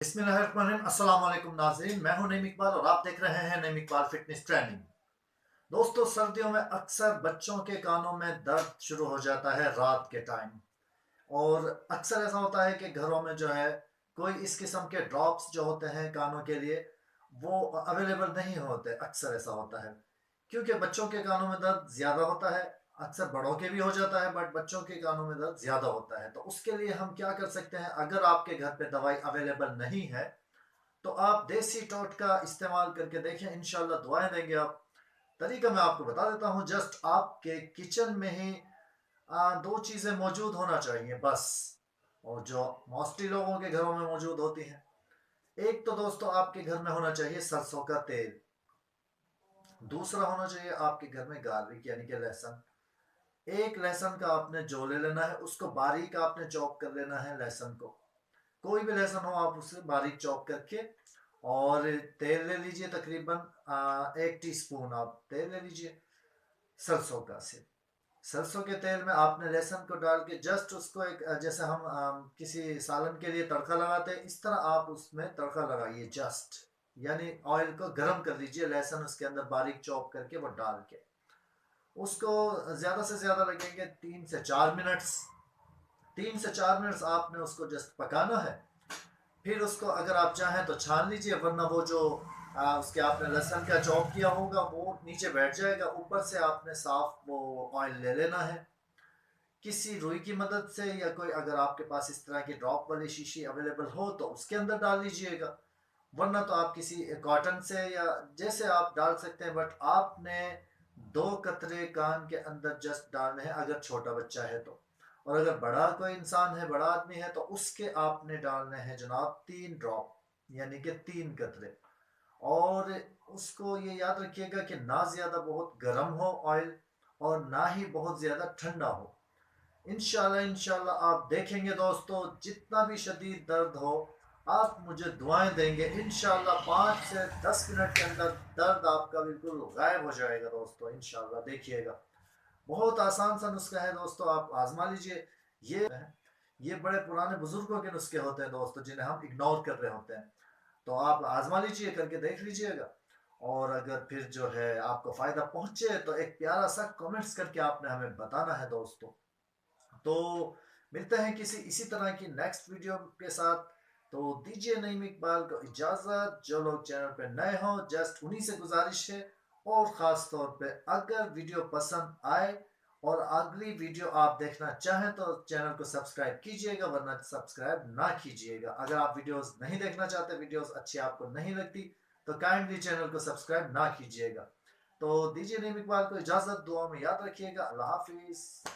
बिस्मिल्लाहिर्रहमानिर्रहीम। अस्सलाम वालेकुम नाज़रीन, मैं हूं नईम इकबाल और आप देख रहे हैं नईम इकबाल फिटनेस ट्रेनिंग। दोस्तों, सर्दियों में अक्सर बच्चों के कानों में दर्द शुरू हो जाता है रात के टाइम। और अक्सर ऐसा होता है कि घरों में जो है कोई इस किस्म के ड्रॉप्स जो होते हैं कानों के लिए वो अवेलेबल नहीं होते। अक्सर ऐसा होता है क्योंकि बच्चों के कानों में दर्द ज़्यादा होता है। अक्सर बड़ों के भी हो जाता है बट बच्चों के कानों में दर्द ज़्यादा होता है। तो उसके लिए हम क्या कर सकते हैं? अगर आपके घर पे दवाई अवेलेबल नहीं है तो आप देसी टोटका इस्तेमाल करके देखें, इंशाल्लाह दुआएं देंगे आप। तरीका मैं आपको बता देता हूँ। जस्ट आपके किचन में ही दो चीज़ें मौजूद होना चाहिए बस, और जो मोस्टली लोगों के घरों में मौजूद होती हैं। एक तो दोस्तों आपके घर में होना चाहिए सरसों का तेल। दूसरा होना चाहिए आपके घर में गार्लिक यानी कि लहसुन। एक लहसुन का आपने जो ले लेना है उसको बारीक आपने चॉप कर लेना है। लहसुन को कोई भी लहसुन हो आप उसे बारीक चॉप करके, और तेल ले लीजिए तकरीबन 1 टीस्पून आप तेल ले लीजिए सरसों का से। सरसों के तेल में आपने लहसुन को डाल के जस्ट उसको एक जैसे हम किसी सालन के लिए तड़का लगाते हैं इस तरह आप उसमें तड़का लगाइए। जस्ट यानी ऑयल को गर्म कर लीजिए, लहसुन उसके अंदर बारीक चॉप करके वो डाल के उसको ज़्यादा से ज़्यादा लगेंगे 3 से 4 मिनट्स। 3 से 4 मिनट्स आपने उसको जस्ट पकाना है। फिर उसको अगर आप चाहें तो छान लीजिए, वरना वो जो उसके आपने लहसुन का चॉप किया होगा वो नीचे बैठ जाएगा। ऊपर से आपने साफ वो ऑयल ले लेना है किसी रुई की मदद से, या कोई अगर आपके पास इस तरह की ड्रॉप वाली शीशी अवेलेबल हो तो उसके अंदर डाल लीजिएगा, वरना तो आप किसी कॉटन से या जैसे आप डाल सकते हैं। बट आपने 2 कतरे कान के अंदर जस्ट डालने हैं अगर छोटा बच्चा है तो। और अगर बड़ा कोई इंसान है, बड़ा आदमी है, तो उसके आपने डालने हैं जनाब 3 ड्रॉप यानी कि 3 कतरे। और उसको ये याद रखिएगा कि ना ज़्यादा बहुत गर्म हो ऑयल और ना ही बहुत ज़्यादा ठंडा हो। इंशाल्लाह इंशाल्लाह आप देखेंगे दोस्तों, जितना भी शदीद दर्द हो आप मुझे दुआएं देंगे, इंशाल्लाह 5 से 10 मिनट के अंदर दर्द आपका बिल्कुल गायब हो जाएगा दोस्तों। इंशाल्लाह देखिएगा, बहुत आसान सा नुस्खा है दोस्तों, आप आजमा लीजिए। ये बड़े पुराने बुजुर्गों के नुस्खे होते हैं दोस्तों, जिन्हें हम इग्नोर कर रहे होते हैं। तो आप आजमा लीजिए, करके देख लीजिएगा। और अगर फिर जो है आपको फ़ायदा पहुंचे तो एक प्यारा सा कमेंट्स करके आपने हमें बताना है दोस्तों। तो मिलते हैं किसी इसी तरह की नेक्स्ट वीडियो के साथ। तो दीजिए नईम इकबाल को इजाज़त। जो लोग चैनल पे नए हों जस्ट उन्हीं से गुजारिश है, और ख़ास तौर पे अगर वीडियो पसंद आए और अगली वीडियो आप देखना चाहें तो चैनल को सब्सक्राइब कीजिएगा, वरना सब्सक्राइब ना कीजिएगा। अगर आप वीडियोस नहीं देखना चाहते, वीडियोस अच्छी आपको नहीं लगती, तो काइंडली चैनल को सब्सक्राइब ना कीजिएगा। तो दीजिए नईम इकबाल को इजाज़त। दुआ में याद रखिएगा। अल्लाह हाफिज़।